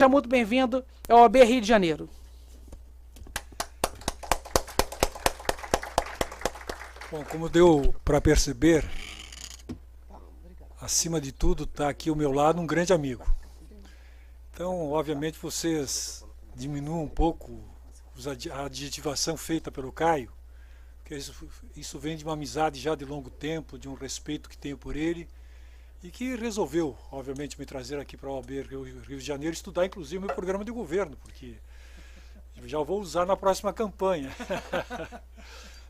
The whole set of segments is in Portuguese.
Seja muito bem-vindo ao OAB Rio de Janeiro. Bom, como deu para perceber, acima de tudo está aqui ao meu lado um grande amigo. Então, obviamente, vocês diminuam um pouco a adjetivação feita pelo Caio, porque isso vem de uma amizade já de longo tempo, de um respeito que tenho por ele, e que resolveu, obviamente, me trazer aqui para o OAB Rio de Janeiro estudar, inclusive, o meu programa de governo, porque já vou usar na próxima campanha.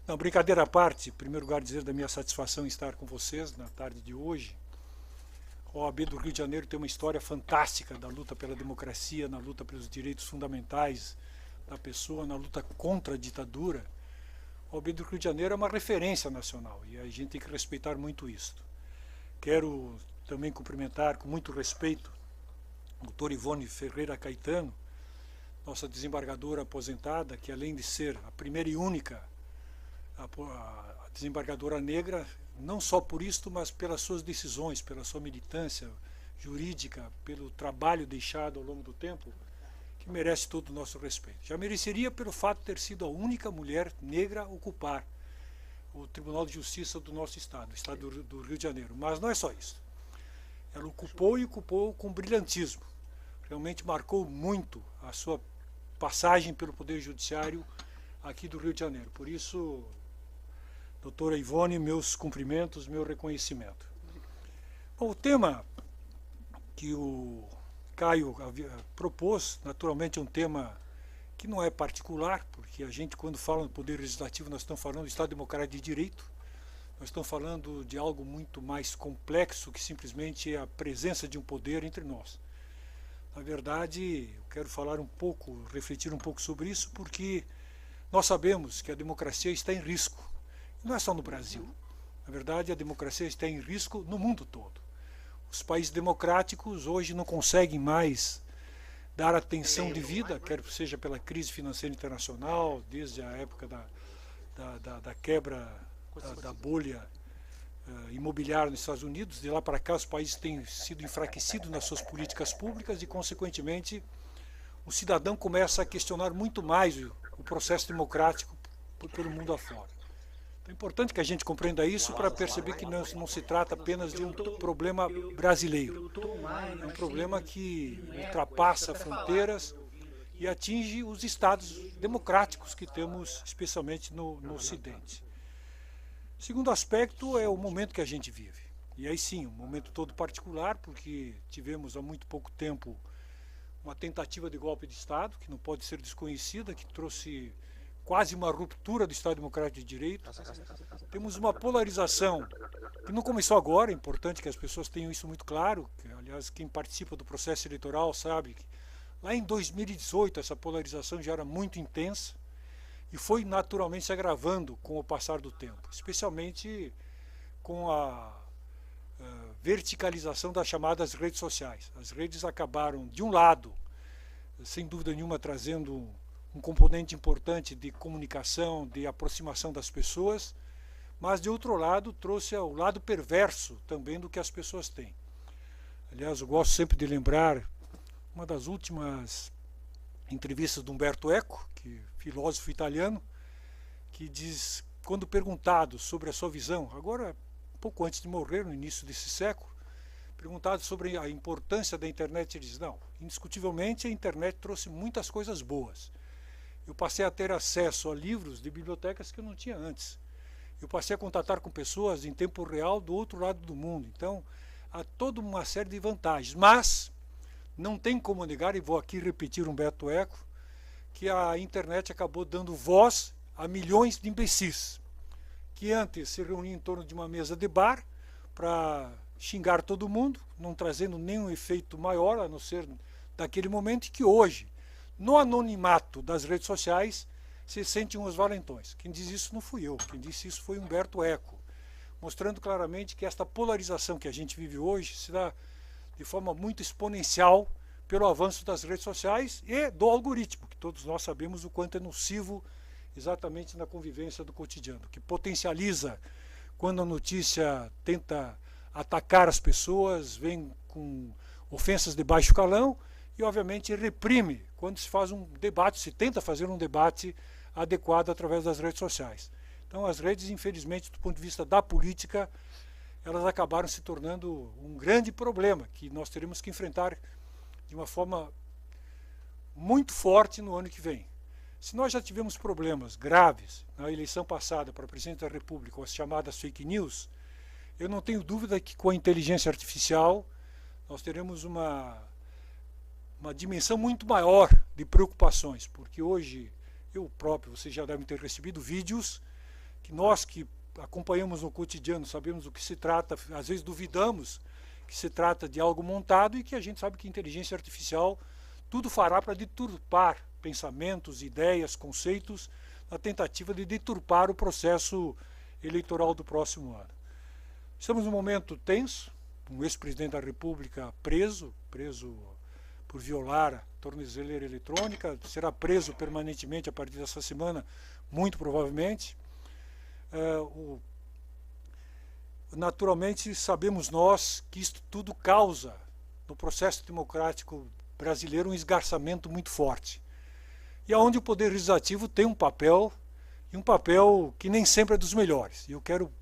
Não, brincadeira à parte, em primeiro lugar dizer da minha satisfação em estar com vocês na tarde de hoje. A OAB do Rio de Janeiro tem uma história fantástica da luta pela democracia, na luta pelos direitos fundamentais da pessoa, na luta contra a ditadura. A OAB do Rio de Janeiro é uma referência nacional e a gente tem que respeitar muito isso. Quero também cumprimentar com muito respeito a doutora Ivone Ferreira Caetano, nossa desembargadora aposentada, que além de ser a primeira e única a desembargadora negra, não só por isto, mas pelas suas decisões, pela sua militância jurídica, pelo trabalho deixado ao longo do tempo, que merece todo o nosso respeito. Já mereceria pelo fato de ter sido a única mulher negra a ocupar o Tribunal de Justiça do nosso estado, o estado do Rio de Janeiro. Mas não é só isso. Ela ocupou e ocupou com brilhantismo. Realmente marcou muito a sua passagem pelo Poder Judiciário aqui do Rio de Janeiro. Por isso, doutora Ivone, meus cumprimentos, meu reconhecimento. Bom, o tema que o Caio propôs, naturalmente é um tema que não é particular, porque a gente, quando fala no Poder Legislativo, nós estamos falando do Estado Democrático de Direito, nós estamos falando de algo muito mais complexo que simplesmente a presença de um poder entre nós. Na verdade, eu quero falar um pouco, refletir um pouco sobre isso, porque nós sabemos que a democracia está em risco. Não é só no Brasil. Na verdade, a democracia está em risco no mundo todo. Os países democráticos hoje não conseguem mais dar atenção devida, quer seja pela crise financeira internacional, desde a época da quebra da bolha imobiliária nos Estados Unidos. De lá para cá, os países têm sido enfraquecidos nas suas políticas públicas e, consequentemente, o cidadão começa a questionar muito mais o processo democrático pelo mundo afora. É importante que a gente compreenda isso para perceber que não se trata apenas de um problema brasileiro. É um problema que ultrapassa fronteiras e atinge os estados democráticos que temos, especialmente no Ocidente. O segundo aspecto é o momento que a gente vive. E aí sim, um momento todo particular, porque tivemos há muito pouco tempo uma tentativa de golpe de Estado, que não pode ser desconhecida, que trouxe quase uma ruptura do Estado Democrático de Direito. Temos uma polarização que não começou agora, é importante que as pessoas tenham isso muito claro, que, aliás, quem participa do processo eleitoral sabe que lá em 2018 essa polarização já era muito intensa e foi naturalmente se agravando com o passar do tempo, especialmente com a verticalização das chamadas redes sociais. As redes acabaram, de um lado, sem dúvida nenhuma, trazendo um componente importante de comunicação, de aproximação das pessoas, mas de outro lado trouxe o lado perverso também do que as pessoas têm. Aliás, eu gosto sempre de lembrar uma das últimas entrevistas de Umberto Eco, que é filósofo italiano, que diz, quando perguntado sobre a sua visão, agora pouco antes de morrer, no início desse século, perguntado sobre a importância da internet, ele diz, não, indiscutivelmente a internet trouxe muitas coisas boas. Eu passei a ter acesso a livros de bibliotecas que eu não tinha antes. Eu passei a contatar com pessoas em tempo real do outro lado do mundo. Então, há toda uma série de vantagens. Mas, não tem como negar, e vou aqui repetir Humberto Eco, que a internet acabou dando voz a milhões de imbecis, que antes se reuniam em torno de uma mesa de bar para xingar todo mundo, não trazendo nenhum efeito maior, a não ser daquele momento, e que hoje, no anonimato das redes sociais, se sentem uns valentões. Quem diz isso não fui eu, quem disse isso foi Humberto Eco, mostrando claramente que esta polarização que a gente vive hoje se dá de forma muito exponencial pelo avanço das redes sociais e do algoritmo, que todos nós sabemos o quanto é nocivo exatamente na convivência do cotidiano, que potencializa quando a notícia tenta atacar as pessoas, vem com ofensas de baixo calão, e, obviamente, reprime quando se faz um debate, se tenta fazer um debate adequado através das redes sociais. Então, as redes, infelizmente, do ponto de vista da política, elas acabaram se tornando um grande problema que nós teremos que enfrentar de uma forma muito forte no ano que vem. Se nós já tivemos problemas graves na eleição passada para presidente da República, com as chamadas fake news, eu não tenho dúvida que com a inteligência artificial nós teremos uma dimensão muito maior de preocupações, porque hoje eu próprio, vocês já devem ter recebido vídeos que nós que acompanhamos no cotidiano, sabemos do que se trata, às vezes duvidamos que se trata de algo montado e que a gente sabe que a inteligência artificial tudo fará para deturpar pensamentos, ideias, conceitos, na tentativa de deturpar o processo eleitoral do próximo ano. Estamos num momento tenso, um ex-presidente da República preso por violar a tornozeleira eletrônica, será preso permanentemente a partir dessa semana, muito provavelmente. Naturalmente, sabemos nós que isto tudo causa, no processo democrático brasileiro, um esgarçamento muito forte. E onde o Poder Legislativo tem um papel, e um papel que nem sempre é dos melhores. E eu quero,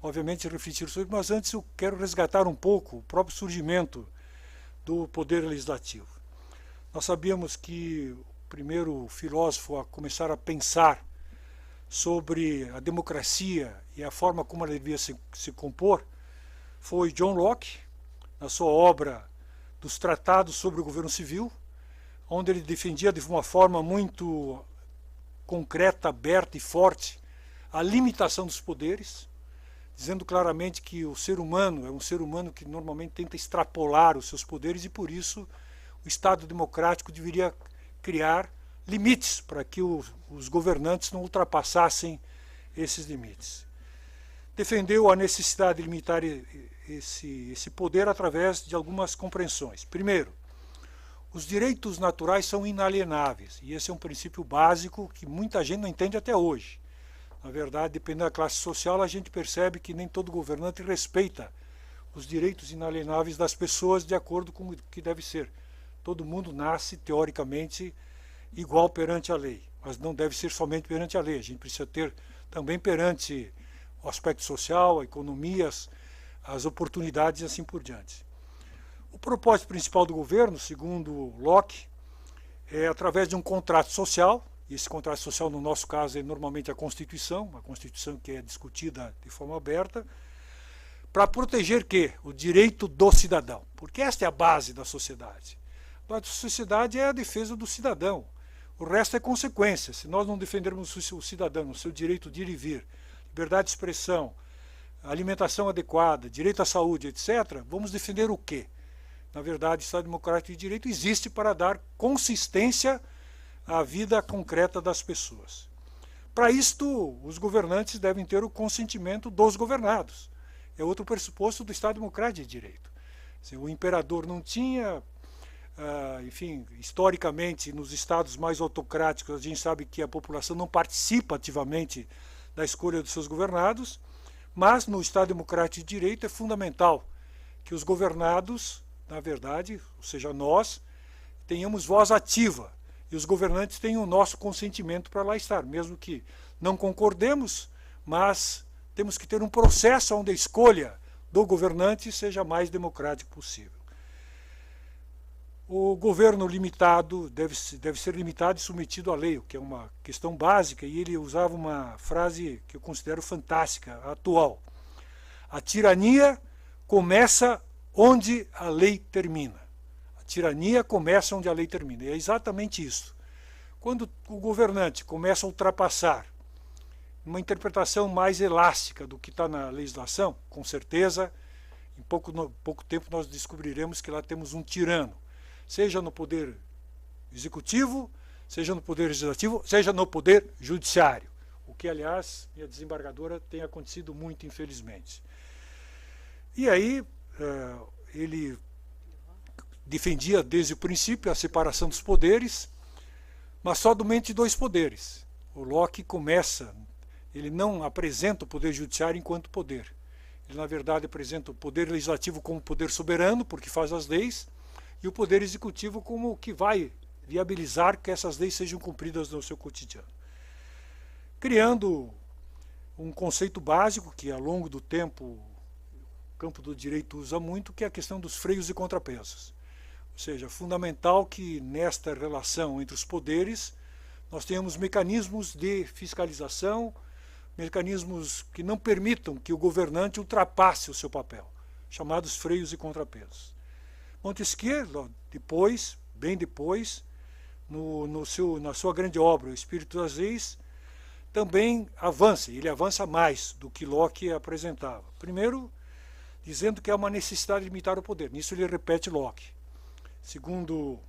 obviamente, refletir sobre, mas antes eu quero resgatar um pouco o próprio surgimento do Poder Legislativo. Nós sabíamos que o primeiro filósofo a começar a pensar sobre a democracia e a forma como ela devia se compor foi John Locke, na sua obra dos Tratados sobre o Governo Civil, onde ele defendia de uma forma muito concreta, aberta e forte a limitação dos poderes, dizendo claramente que o ser humano é um ser humano que normalmente tenta extrapolar os seus poderes e, por isso, o Estado democrático deveria criar limites para que os governantes não ultrapassassem esses limites. Defendeu a necessidade de limitar esse poder através de algumas compreensões. Primeiro, os direitos naturais são inalienáveis, e esse é um princípio básico que muita gente não entende até hoje. Na verdade, dependendo da classe social, a gente percebe que nem todo governante respeita os direitos inalienáveis das pessoas de acordo com o que deve ser. Todo mundo nasce, teoricamente, igual perante a lei, mas não deve ser somente perante a lei. A gente precisa ter também perante o aspecto social, a economia, as oportunidades e assim por diante. O propósito principal do governo, segundo Locke, é através de um contrato social, e esse contrato social no nosso caso é normalmente a Constituição, uma Constituição que é discutida de forma aberta, para proteger quê? O direito do cidadão, porque esta é a base da sociedade. A base da sociedade é a defesa do cidadão, o resto é consequência. Se nós não defendermos o cidadão, o seu direito de ir e vir, liberdade de expressão, alimentação adequada, direito à saúde, etc., vamos defender o quê? Na verdade, o Estado Democrático de Direito existe para dar consistência à vida concreta das pessoas. Para isto, os governantes devem ter o consentimento dos governados. É outro pressuposto do Estado Democrático de Direito. O imperador não tinha, enfim, historicamente, nos estados mais autocráticos, a gente sabe que a população não participa ativamente da escolha dos seus governados, mas no Estado Democrático de Direito é fundamental que os governados, na verdade, ou seja, nós, tenhamos voz ativa e os governantes tenham o nosso consentimento para lá estar, mesmo que não concordemos, mas temos que ter um processo onde a escolha do governante seja mais democrática possível. O governo limitado deve ser limitado e submetido à lei, o que é uma questão básica, e ele usava uma frase que eu considero fantástica, atual. A tirania começa onde a lei termina. A tirania começa onde a lei termina. E é exatamente isso. Quando o governante começa a ultrapassar uma interpretação mais elástica do que está na legislação, com certeza, em pouco tempo nós descobriremos que lá temos um tirano. Seja no poder executivo, seja no poder legislativo, seja no poder judiciário. O que, aliás, minha desembargadora tem acontecido muito, infelizmente. E aí, ele defendia desde o princípio a separação dos poderes, mas somente dois poderes. O Locke começa, ele não apresenta o poder judiciário enquanto poder. Ele, na verdade, apresenta o poder legislativo como poder soberano, porque faz as leis, e o Poder Executivo como o que vai viabilizar que essas leis sejam cumpridas no seu cotidiano. Criando um conceito básico que, ao longo do tempo, o campo do direito usa muito, que é a questão dos freios e contrapesos. Ou seja, é fundamental que, nesta relação entre os poderes, nós tenhamos mecanismos de fiscalização, mecanismos que não permitam que o governante ultrapasse o seu papel, chamados freios e contrapesos. Montesquieu, depois, bem depois, na sua grande obra, O Espírito das Leis, também avança, ele avança mais do que Locke apresentava. Primeiro, dizendo que há uma necessidade de limitar o poder. Nisso ele repete Locke. Segundo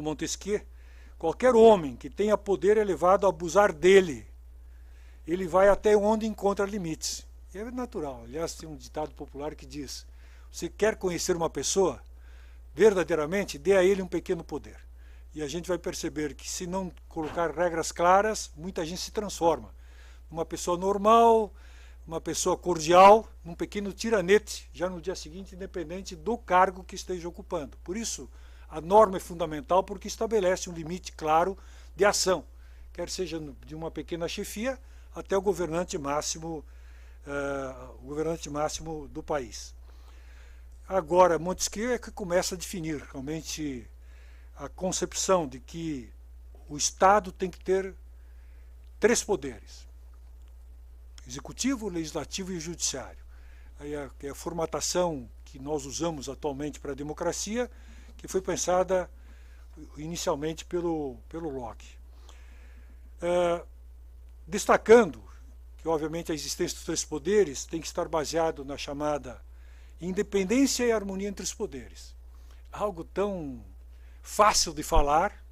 Montesquieu, qualquer homem que tenha poder é levado a abusar dele. Ele vai até onde encontra limites. E é natural. Aliás, tem um ditado popular que diz: você quer conhecer uma pessoa? Verdadeiramente, dê a ele um pequeno poder. E a gente vai perceber que, se não colocar regras claras, muita gente se transforma. Uma pessoa normal, uma pessoa cordial, num pequeno tiranete, já no dia seguinte, independente do cargo que esteja ocupando. Por isso, a norma é fundamental, porque estabelece um limite claro de ação, quer seja de uma pequena chefia até o governante máximo do país. Agora, Montesquieu é que começa a definir realmente a concepção de que o Estado tem que ter 3 poderes: executivo, legislativo e judiciário. Aí é a formatação que nós usamos atualmente para a democracia, que foi pensada inicialmente pelo Locke. Destacando que, obviamente, a existência dos 3 poderes tem que estar baseado na chamada independência e harmonia entre os poderes. Algo tão fácil de falar,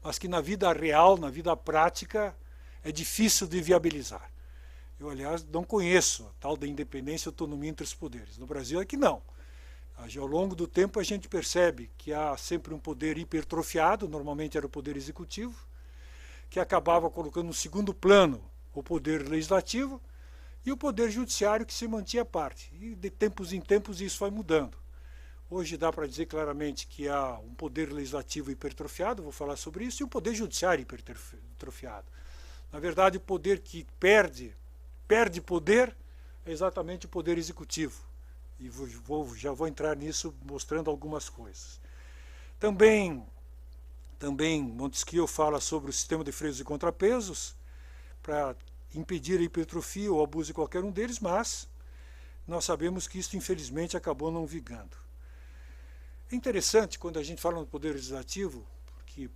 mas que na vida real, na vida prática, é difícil de viabilizar. Eu, aliás, não conheço a tal da independência e autonomia entre os poderes. No Brasil é que não. Ao longo do tempo a gente percebe que há sempre um poder hipertrofiado, normalmente era o poder executivo, que acabava colocando no segundo plano o poder legislativo, e o poder judiciário, que se mantinha à parte. E de tempos em tempos isso vai mudando. Hoje dá para dizer claramente que há um poder legislativo hipertrofiado, vou falar sobre isso, e um poder judiciário hipertrofiado. Na verdade, o poder que perde poder é exatamente o poder executivo. E já vou entrar nisso mostrando algumas coisas. Também Montesquieu fala sobre o sistema de freios e contrapesos, para impedir a hipertrofia ou abuso de qualquer um deles, mas nós sabemos que isso, infelizmente, acabou não vigando. É interessante quando a gente fala no poder legislativo, porque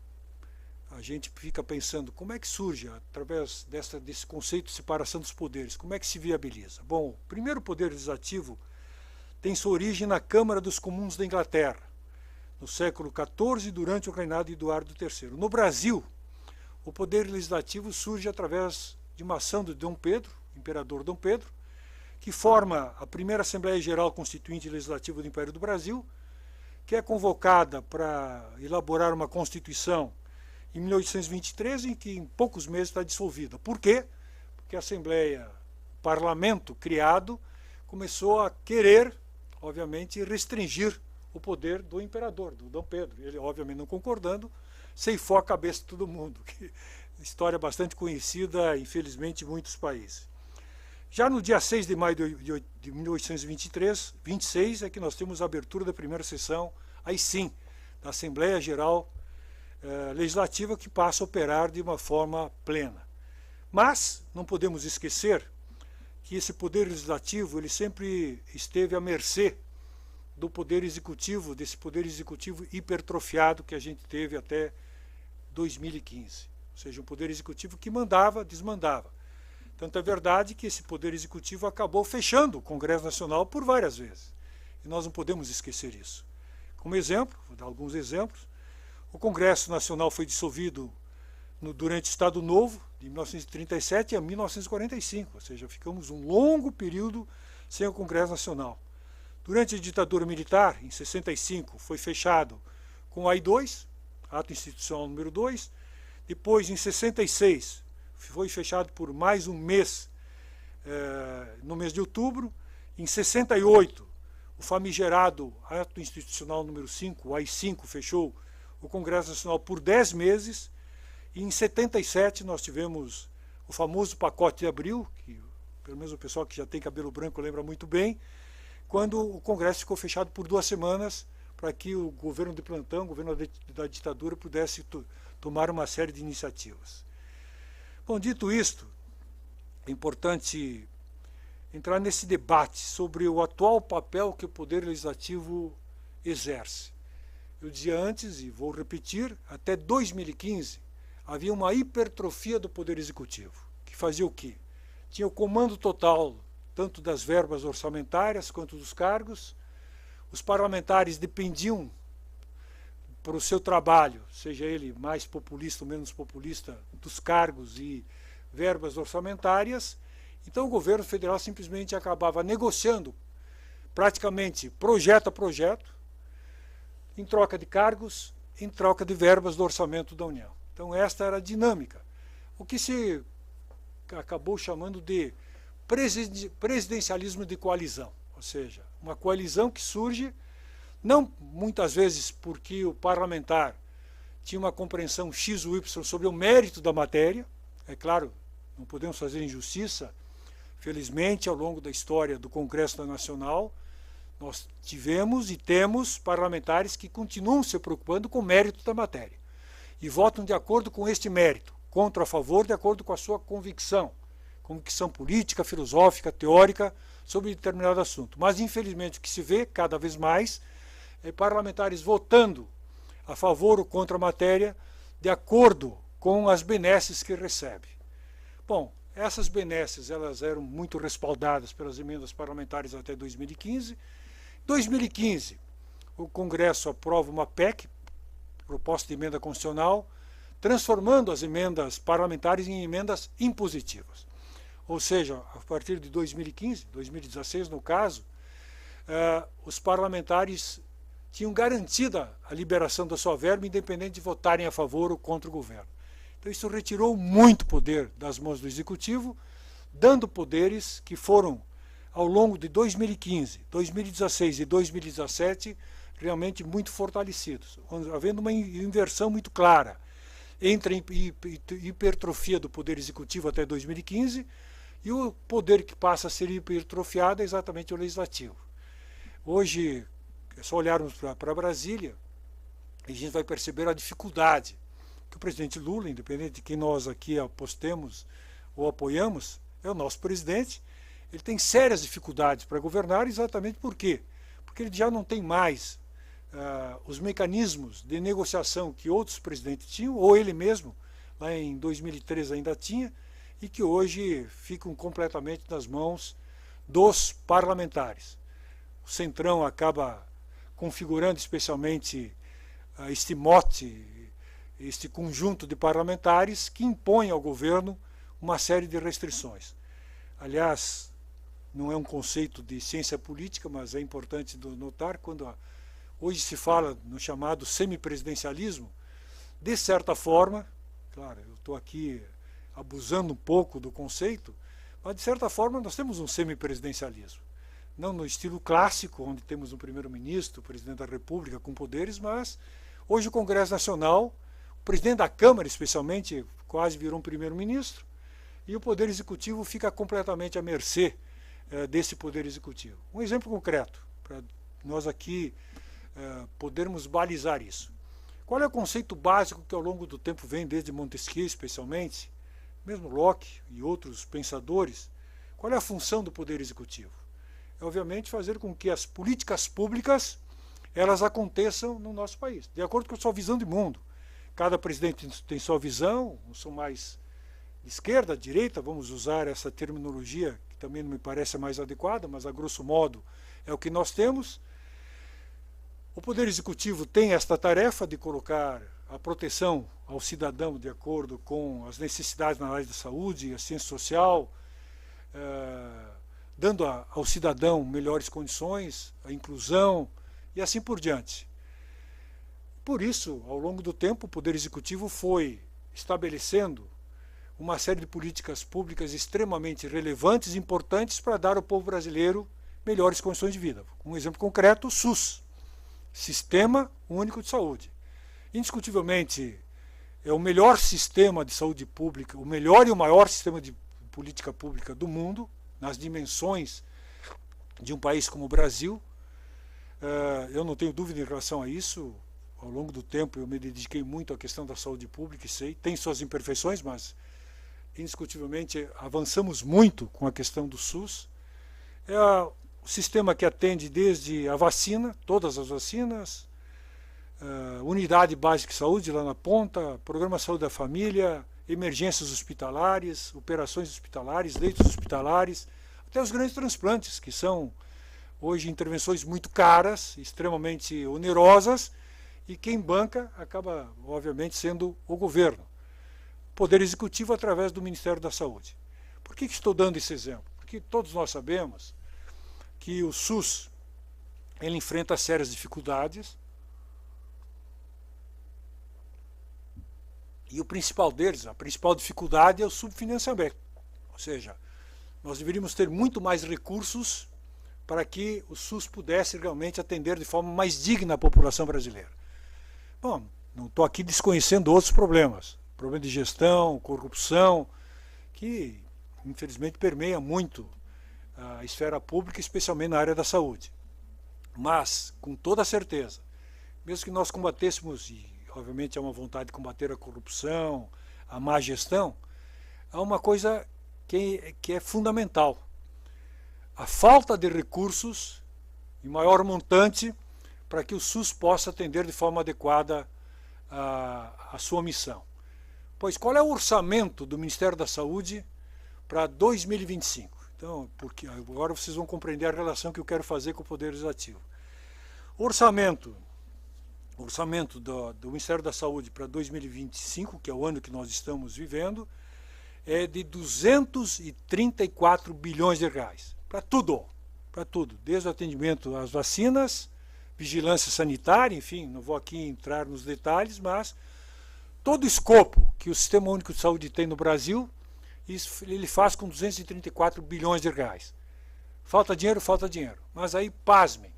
a gente fica pensando como é que surge, através desse conceito de separação dos poderes, como é que se viabiliza? Bom, o primeiro poder legislativo tem sua origem na Câmara dos Comuns da Inglaterra, no século XIV, durante o reinado de Eduardo III. No Brasil, o poder legislativo surge através de uma ação de Dom Pedro, imperador Dom Pedro, que forma a primeira Assembleia Geral Constituinte e Legislativa do Império do Brasil, que é convocada para elaborar uma Constituição em 1823, em que em poucos meses está dissolvida. Por quê? Porque a Assembleia, o parlamento criado, começou a querer, obviamente, restringir o poder do imperador, do Dom Pedro. Ele, obviamente, não concordando, ceifou a cabeça de todo mundo. História bastante conhecida, infelizmente, em muitos países. Já no dia 6 de maio de 1826 é que nós temos a abertura da primeira sessão, aí sim, da Assembleia Geral Legislativa, que passa a operar de uma forma plena. Mas não podemos esquecer que esse poder legislativo ele sempre esteve à mercê do poder executivo, desse poder executivo hipertrofiado que a gente teve até 2015. Ou seja, um poder executivo que mandava, desmandava. Tanto é verdade que esse poder executivo acabou fechando o Congresso Nacional por várias vezes. E nós não podemos esquecer isso. Como exemplo, vou dar alguns exemplos, o Congresso Nacional foi dissolvido durante o Estado Novo, de 1937 a 1945, ou seja, ficamos um longo período sem o Congresso Nacional. Durante a ditadura militar, em 65, foi fechado com o AI-2, Ato Institucional número 2, depois, em 66, foi fechado por mais um mês, no mês de outubro. Em 68, o famigerado Ato Institucional número 5, o AI-5, fechou o Congresso Nacional por 10 meses, e em 77 nós tivemos o famoso pacote de abril, que pelo menos o pessoal que já tem cabelo branco lembra muito bem, quando o Congresso ficou fechado por 2 semanas para que o governo de plantão, o governo da ditadura, pudesse tomar uma série de iniciativas. Bom, dito isto, é importante entrar nesse debate sobre o atual papel que o Poder Legislativo exerce. Eu dizia antes, e vou repetir, até 2015 havia uma hipertrofia do Poder Executivo, que fazia o quê? Tinha o comando total, tanto das verbas orçamentárias quanto dos cargos. Os parlamentares dependiam, para o seu trabalho, seja ele mais populista ou menos populista, dos cargos e verbas orçamentárias. Então o governo federal simplesmente acabava negociando praticamente projeto a projeto, em troca de cargos, em troca de verbas do orçamento da União. Então esta era a dinâmica, o que se acabou chamando de presidencialismo de coalizão, ou seja, uma coalizão que surge não muitas vezes porque o parlamentar tinha uma compreensão X ou Y sobre o mérito da matéria. É claro, não podemos fazer injustiça. Felizmente, ao longo da história do Congresso Nacional, nós tivemos e temos parlamentares que continuam se preocupando com o mérito da matéria e votam de acordo com este mérito, contra ou a favor, de acordo com a sua convicção política, filosófica, teórica, sobre determinado assunto. Mas, infelizmente, o que se vê cada vez mais é parlamentares votando a favor ou contra a matéria de acordo com as benesses que recebe. Bom, essas benesses elas eram muito respaldadas pelas emendas parlamentares até 2015. Em 2015, o Congresso aprova uma PEC, proposta de emenda constitucional, transformando as emendas parlamentares em emendas impositivas. Ou seja, a partir de 2015, 2016 no caso, os parlamentares tinham garantida a liberação da sua verba, independente de votarem a favor ou contra o governo. Então isso retirou muito poder das mãos do Executivo, dando poderes que foram, ao longo de 2015, 2016 e 2017, realmente muito fortalecidos, havendo uma inversão muito clara entre a hipertrofia do Poder Executivo até 2015 e o poder que passa a ser hipertrofiado é exatamente o Legislativo. Hoje, é só olharmos para Brasília e a gente vai perceber a dificuldade que o presidente Lula, independente de quem nós aqui apostemos ou apoiamos, é o nosso presidente. Ele tem sérias dificuldades para governar, exatamente por quê? Porque ele já não tem mais os mecanismos de negociação que outros presidentes tinham, ou ele mesmo, lá em 2013 ainda tinha, e que hoje ficam completamente nas mãos dos parlamentares. O Centrão acaba configurando especialmente este mote, este conjunto de parlamentares que impõe ao governo uma série de restrições. Aliás, não é um conceito de ciência política, mas é importante notar, quando hoje se fala no chamado semipresidencialismo, de certa forma, claro, eu estou aqui abusando um pouco do conceito, mas de certa forma nós temos um semipresidencialismo. Não no estilo clássico, onde temos um primeiro-ministro, o presidente da República com poderes, mas hoje o Congresso Nacional, o presidente da Câmara especialmente, quase virou um primeiro-ministro, e o Poder Executivo fica completamente à mercê desse Poder Executivo. Um exemplo concreto, para nós aqui podermos balizar isso. Qual é o conceito básico que ao longo do tempo vem, desde Montesquieu especialmente, mesmo Locke e outros pensadores, qual é a função do Poder Executivo? É, obviamente, fazer com que as políticas públicas elas aconteçam no nosso país, de acordo com a sua visão de mundo. Cada presidente tem sua visão, uns são mais de esquerda, direita, vamos usar essa terminologia, que também não me parece a mais adequada, mas a grosso modo é o que nós temos. O Poder Executivo tem esta tarefa de colocar a proteção ao cidadão de acordo com as necessidades na área da saúde, a ciência social, dando ao cidadão melhores condições, a inclusão e assim por diante. Por isso, ao longo do tempo, o Poder Executivo foi estabelecendo uma série de políticas públicas extremamente relevantes e importantes para dar ao povo brasileiro melhores condições de vida. Um exemplo concreto, o SUS, Sistema Único de Saúde. Indiscutivelmente, é o melhor sistema de saúde pública, o melhor e o maior sistema de política pública do mundo, nas dimensões de um país como o Brasil. Eu não tenho dúvida em relação a isso. Ao longo do tempo eu me dediquei muito à questão da saúde pública, e sei, tem suas imperfeições, mas indiscutivelmente avançamos muito com a questão do SUS. É o sistema que atende desde a vacina, todas as vacinas, unidade básica de saúde lá na ponta, programa de saúde da família, emergências hospitalares, operações hospitalares, leitos hospitalares, até os grandes transplantes, que são hoje intervenções muito caras, extremamente onerosas, e quem banca acaba, obviamente, sendo o governo. Poder Executivo através do Ministério da Saúde. Por que estou dando esse exemplo? Porque todos nós sabemos que o SUS ele enfrenta sérias dificuldades, e o principal deles, a principal dificuldade é o subfinanciamento. Ou seja, nós deveríamos ter muito mais recursos para que o SUS pudesse realmente atender de forma mais digna a população brasileira. Bom, não estou aqui desconhecendo outros problemas. Problema de gestão, corrupção, que infelizmente permeia muito a esfera pública, especialmente na área da saúde. Mas, com toda certeza, mesmo que nós combatêssemos, e obviamente é uma vontade de combater a corrupção, a má gestão, há uma coisa que é fundamental. A falta de recursos em maior montante para que o SUS possa atender de forma adequada a sua missão. Pois qual é o orçamento do Ministério da Saúde para 2025? Então, porque agora vocês vão compreender a relação que eu quero fazer com o Poder Legislativo. O orçamento do Ministério da Saúde para 2025, que é o ano que nós estamos vivendo, é de 234 bilhões de reais. Para tudo, desde o atendimento às vacinas, vigilância sanitária, enfim, não vou aqui entrar nos detalhes, mas todo o escopo que o Sistema Único de Saúde tem no Brasil, isso ele faz com 234 bilhões de reais. Falta dinheiro, mas aí, pasmem,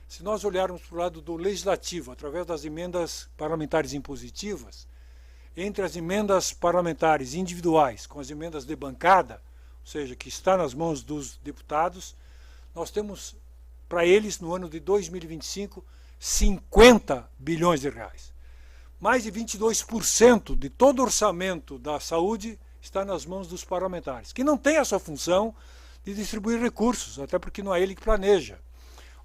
se nós olharmos para o lado do Legislativo, através das emendas parlamentares impositivas, entre as emendas parlamentares individuais com as emendas de bancada, ou seja, que está nas mãos dos deputados, nós temos para eles, no ano de 2025, 50 bilhões de reais. Mais de 22% de todo o orçamento da saúde está nas mãos dos parlamentares, que não tem essa função de distribuir recursos, até porque não é ele que planeja.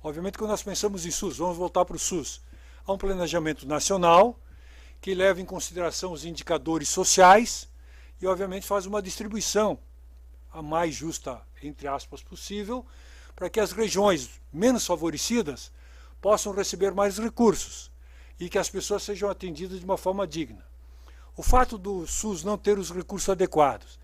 Obviamente, quando nós pensamos em SUS, vamos voltar para o SUS, há um planejamento nacional que leva em consideração os indicadores sociais e, obviamente, faz uma distribuição a mais justa, entre aspas, possível, para que as regiões menos favorecidas possam receber mais recursos e que as pessoas sejam atendidas de uma forma digna. O fato do SUS não ter os recursos adequados,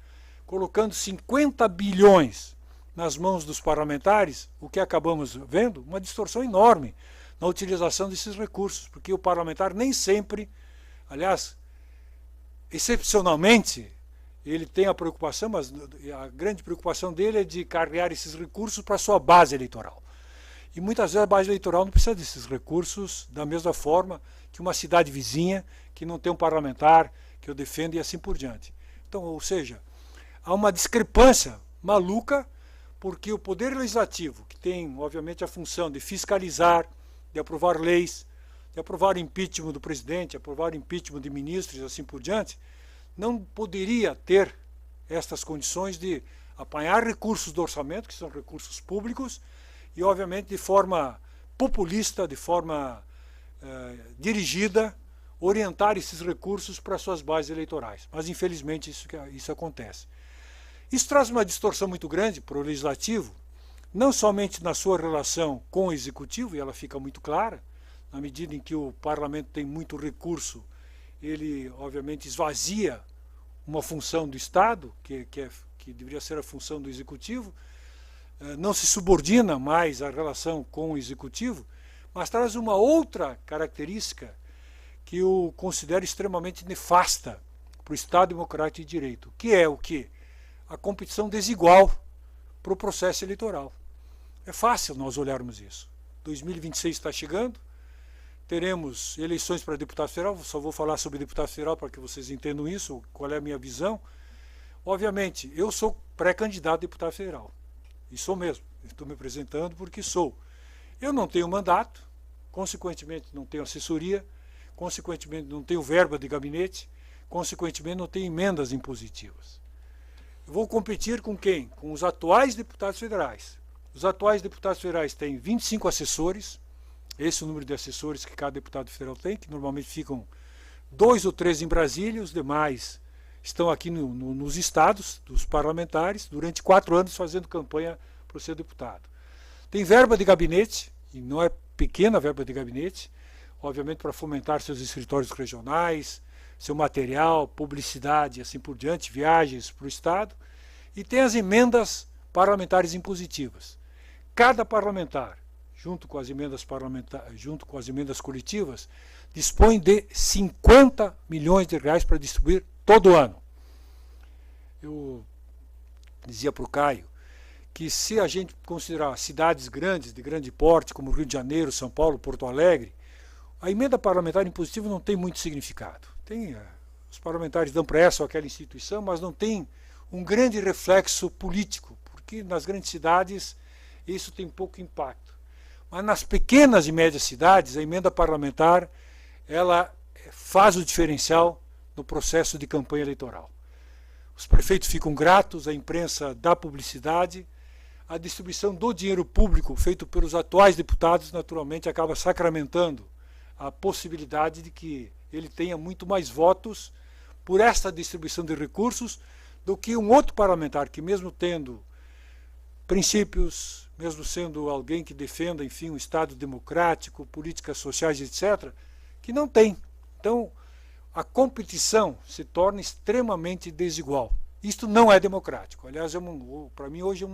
colocando 50 bilhões nas mãos dos parlamentares, o que acabamos vendo, uma distorção enorme na utilização desses recursos, porque o parlamentar nem sempre, aliás, excepcionalmente, ele tem a preocupação, mas a grande preocupação dele é de carregar esses recursos para a sua base eleitoral. E muitas vezes a base eleitoral não precisa desses recursos da mesma forma que uma cidade vizinha, que não tem um parlamentar que o defenda e assim por diante. Então, ou seja, há uma discrepância maluca, porque o Poder Legislativo, que tem, obviamente, a função de fiscalizar, de aprovar leis, de aprovar impeachment do presidente, aprovar impeachment de ministros e assim por diante, não poderia ter estas condições de apanhar recursos do orçamento, que são recursos públicos, e, obviamente, de forma populista, de forma dirigida, orientar esses recursos para suas bases eleitorais. Mas, infelizmente, isso acontece. Isso traz uma distorção muito grande para o Legislativo, não somente na sua relação com o Executivo, e ela fica muito clara, na medida em que o Parlamento tem muito recurso, ele, obviamente, esvazia uma função do Estado, que deveria ser a função do Executivo, não se subordina mais à relação com o Executivo, mas traz uma outra característica que eu considero extremamente nefasta para o Estado Democrático de Direito, que é o quê? A competição desigual para o processo eleitoral. É fácil nós olharmos isso. 2026 está chegando, teremos eleições para deputado federal, só vou falar sobre deputado federal para que vocês entendam isso, qual é a minha visão. Obviamente, eu sou pré-candidato a deputado federal, e sou mesmo, estou me apresentando porque sou. Eu não tenho mandato, consequentemente não tenho assessoria, consequentemente não tenho verba de gabinete, consequentemente não tenho emendas impositivas. Eu vou competir com quem? Com os atuais deputados federais. Os atuais deputados federais têm 25 assessores, esse é o número de assessores que cada deputado federal tem, que normalmente ficam 2 ou 3 em Brasília, os demais estão aqui nos estados dos parlamentares, durante 4 anos fazendo campanha para ser deputado. Tem verba de gabinete, e não é pequena a verba de gabinete, obviamente para fomentar seus escritórios regionais, seu material, publicidade, assim por diante, viagens para o estado, e tem as emendas parlamentares impositivas. Cada parlamentar, junto com as emendas coletivas, dispõe de 50 milhões de reais para distribuir todo ano. Eu dizia para o Caio que se a gente considerar cidades grandes, de grande porte, como Rio de Janeiro, São Paulo, Porto Alegre, a emenda parlamentar impositiva não tem muito significado. Os parlamentares dão para essa ou aquela instituição, mas não tem um grande reflexo político, porque nas grandes cidades isso tem pouco impacto. Mas nas pequenas e médias cidades, a emenda parlamentar ela faz o diferencial no processo de campanha eleitoral. Os prefeitos ficam gratos, a imprensa dá publicidade, a distribuição do dinheiro público feito pelos atuais deputados, naturalmente, acaba sacramentando a possibilidade de que ele tenha muito mais votos por esta distribuição de recursos do que um outro parlamentar que, mesmo tendo princípios, mesmo sendo alguém que defenda, enfim, um Estado democrático, políticas sociais, etc., que não tem. Então, a competição se torna extremamente desigual. Isto não é democrático. Aliás, para mim hoje é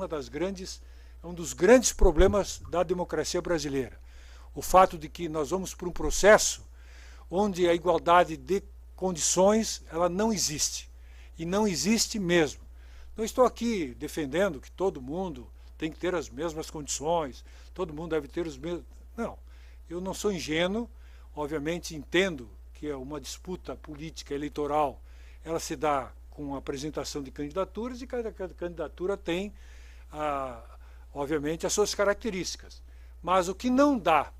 um dos grandes problemas da democracia brasileira. O fato de que nós vamos para um processo onde a igualdade de condições ela não existe. E não existe mesmo. Não estou aqui defendendo que todo mundo tem que ter as mesmas condições, todo mundo deve ter os mesmos... Não, eu não sou ingênuo, obviamente entendo que é uma disputa política eleitoral, ela se dá com a apresentação de candidaturas e cada candidatura tem, obviamente, as suas características. Mas o que não dá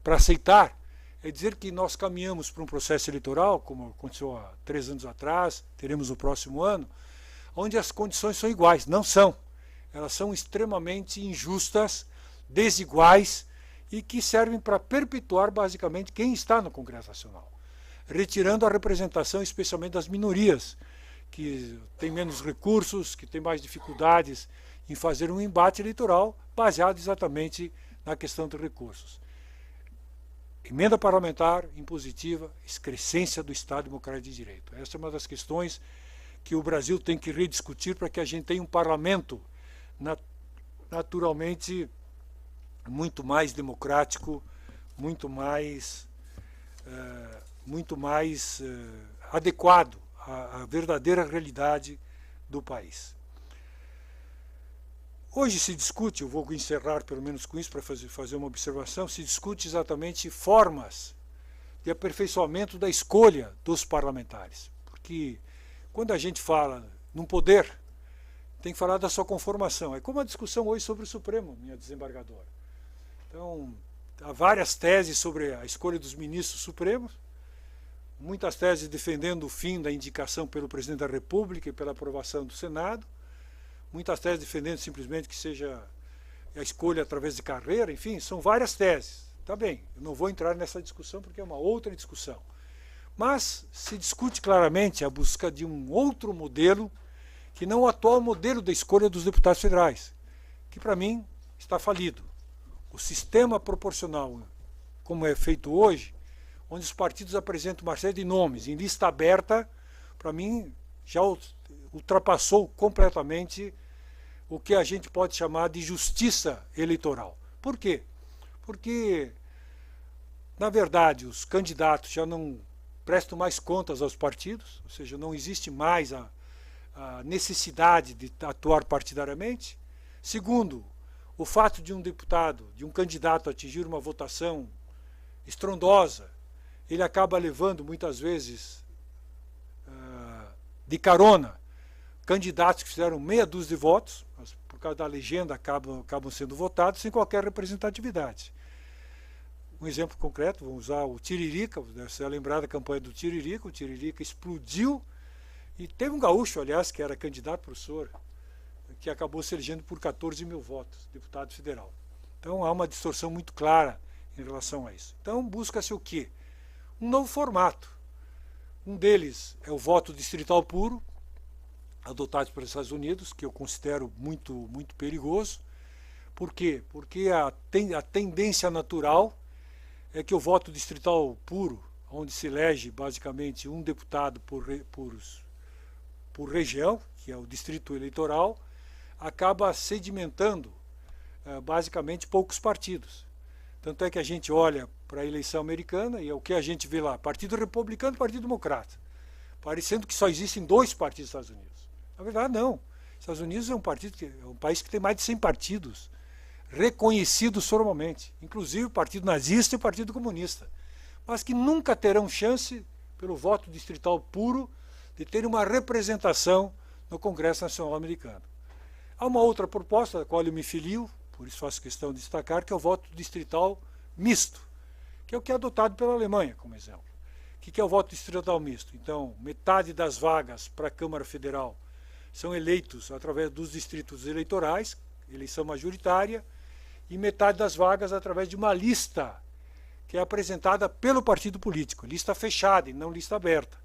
para aceitar é dizer que nós caminhamos para um processo eleitoral, como aconteceu há 3 anos atrás, teremos no próximo ano, onde as condições são iguais. Não são. Elas são extremamente injustas, desiguais e que servem para perpetuar basicamente quem está no Congresso Nacional, retirando a representação especialmente das minorias, que têm menos recursos, que têm mais dificuldades em fazer um embate eleitoral baseado exatamente na questão dos recursos. Emenda parlamentar impositiva, excrescência do Estado Democrático de Direito. Essa é uma das questões que o Brasil tem que rediscutir para que a gente tenha um parlamento naturalmente muito mais democrático, muito mais adequado à verdadeira realidade do país. Hoje se discute, eu vou encerrar pelo menos com isso para fazer uma observação, se discute exatamente formas de aperfeiçoamento da escolha dos parlamentares. Porque quando a gente fala num poder, tem que falar da sua conformação. É como a discussão hoje sobre o Supremo, minha desembargadora. Então, há várias teses sobre a escolha dos ministros supremos, muitas teses defendendo o fim da indicação pelo presidente da República e pela aprovação do Senado, muitas teses defendendo simplesmente que seja a escolha através de carreira, enfim, são várias teses. Tá bem, eu não vou entrar nessa discussão porque é uma outra discussão. Mas se discute claramente a busca de um outro modelo que não o atual modelo da escolha dos deputados federais, que para mim está falido. O sistema proporcional, como é feito hoje, onde os partidos apresentam uma série de nomes em lista aberta, para mim já ultrapassou completamente o que a gente pode chamar de justiça eleitoral. Por quê? Porque, na verdade, os candidatos já não prestam mais contas aos partidos, ou seja, não existe mais a necessidade de atuar partidariamente. Segundo, o fato de um deputado, de um candidato atingir uma votação estrondosa, ele acaba levando muitas vezes de carona candidatos que fizeram meia dúzia de votos, mas por causa da legenda acabam sendo votados sem qualquer representatividade. Um exemplo concreto, vamos usar o Tiririca, deve ser lembrado da campanha do Tiririca. O Tiririca explodiu e teve um gaúcho, aliás, que era candidato professor, que acabou se elegendo por 14 mil votos, deputado federal. Então há uma distorção muito clara em relação a isso. Então busca-se o quê? Um novo formato. Um deles é o voto distrital puro, adotado pelos Estados Unidos, que eu considero muito, muito perigoso. Por quê? Porque a tendência natural é que o voto distrital puro, onde se elege basicamente um deputado por região, que é o distrito eleitoral, acaba sedimentando basicamente poucos partidos. Tanto é que a gente olha para a eleição americana e é o que a gente vê lá, Partido Republicano e Partido Democrata, parecendo que só existem 2 partidos nos Estados Unidos. Na verdade, não. Os Estados Unidos é um país que tem mais de 100 partidos reconhecidos formalmente, inclusive o Partido Nazista e o Partido Comunista, mas que nunca terão chance, pelo voto distrital puro, de ter uma representação no Congresso Nacional Americano. Há uma outra proposta, da qual eu me filio, por isso faço questão de destacar, que é o voto distrital misto, que é o que é adotado pela Alemanha, como exemplo. O que é o voto distrital misto? Então, metade das vagas para a Câmara Federal são eleitos através dos distritos eleitorais, eleição majoritária, e metade das vagas através de uma lista que é apresentada pelo partido político, lista fechada e não lista aberta.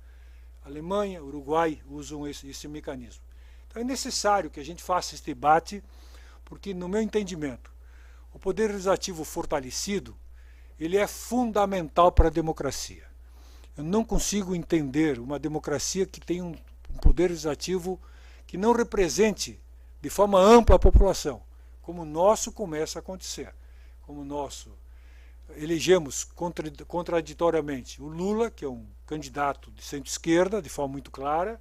Alemanha, Uruguai usam esse mecanismo. Então é necessário que a gente faça esse debate, porque, no meu entendimento, o poder legislativo fortalecido, ele é fundamental para a democracia. Eu não consigo entender uma democracia que tem um poder legislativo que não represente de forma ampla a população, como o nosso começa a acontecer. Como o nosso elegemos contraditoriamente o Lula, que é um candidato de centro-esquerda, de forma muito clara,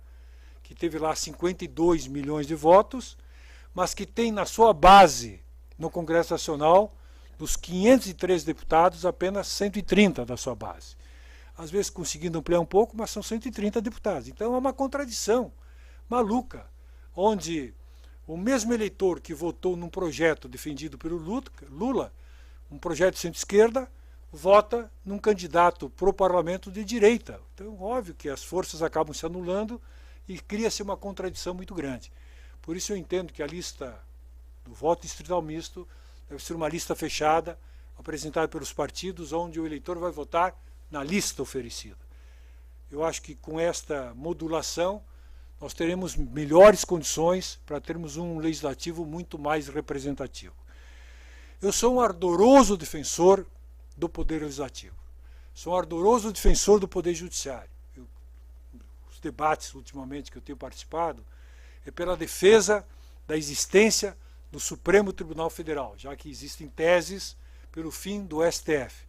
que teve lá 52 milhões de votos, mas que tem na sua base, no Congresso Nacional, dos 503 deputados, apenas 130 da sua base. Às vezes conseguindo ampliar um pouco, mas são 130 deputados. Então é uma contradição maluca, onde o mesmo eleitor que votou num projeto defendido pelo Lula, um projeto de centro-esquerda, vota num candidato pro parlamento de direita. Então, óbvio que as forças acabam se anulando e cria-se uma contradição muito grande. Por isso eu entendo que a lista do voto distrital misto deve ser uma lista fechada, apresentada pelos partidos, onde o eleitor vai votar na lista oferecida. Eu acho que com esta modulação nós teremos melhores condições para termos um legislativo muito mais representativo. Eu sou um ardoroso defensor do Poder Legislativo. Sou um ardoroso defensor do Poder Judiciário. Os debates, ultimamente, que eu tenho participado, é pela defesa da existência do Supremo Tribunal Federal, já que existem teses pelo fim do STF.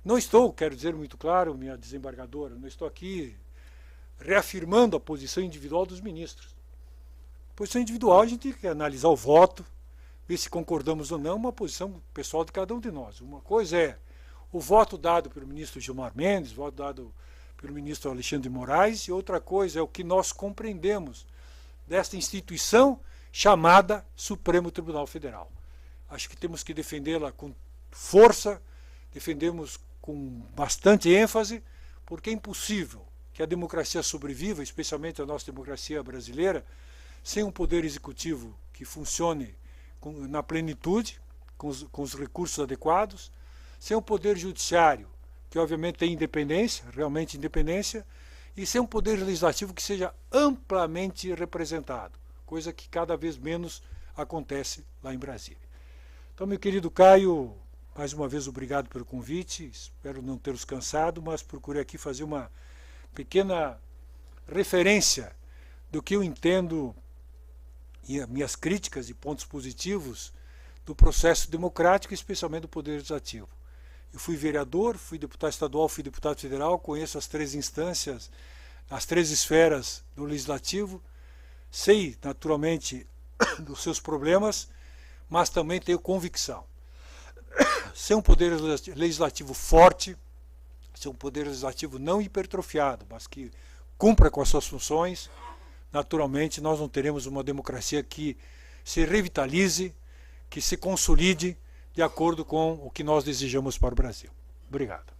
Não estou, quero dizer muito claro, minha desembargadora, não estou aqui reafirmando a posição individual dos ministros. A posição individual a gente tem que analisar o voto, ver se concordamos ou não, uma posição pessoal de cada um de nós. Uma coisa é o voto dado pelo ministro Gilmar Mendes, o voto dado pelo ministro Alexandre de Moraes, e outra coisa é o que nós compreendemos desta instituição chamada Supremo Tribunal Federal. Acho que temos que defendê-la com força, defendemos com bastante ênfase, porque é impossível que a democracia sobreviva, especialmente a nossa democracia brasileira, sem um poder executivo que funcione na plenitude, com os recursos adequados, sem um poder judiciário, que obviamente tem independência, realmente independência, e sem um poder legislativo que seja amplamente representado, coisa que cada vez menos acontece lá em Brasília. Então, meu querido Caio, mais uma vez obrigado pelo convite, espero não ter os cansado, mas procurei aqui fazer uma pequena referência do que eu entendo e as minhas críticas e pontos positivos do processo democrático, especialmente do Poder Legislativo. Eu fui vereador, fui deputado estadual, fui deputado federal, conheço as 3 instâncias, as 3 esferas do Legislativo, sei naturalmente dos seus problemas, mas também tenho convicção. Ser um poder legislativo forte, ser um poder legislativo não hipertrofiado, mas que cumpra com as suas funções, naturalmente nós não teremos uma democracia que se revitalize, que se consolide de acordo com o que nós desejamos para o Brasil. Obrigado.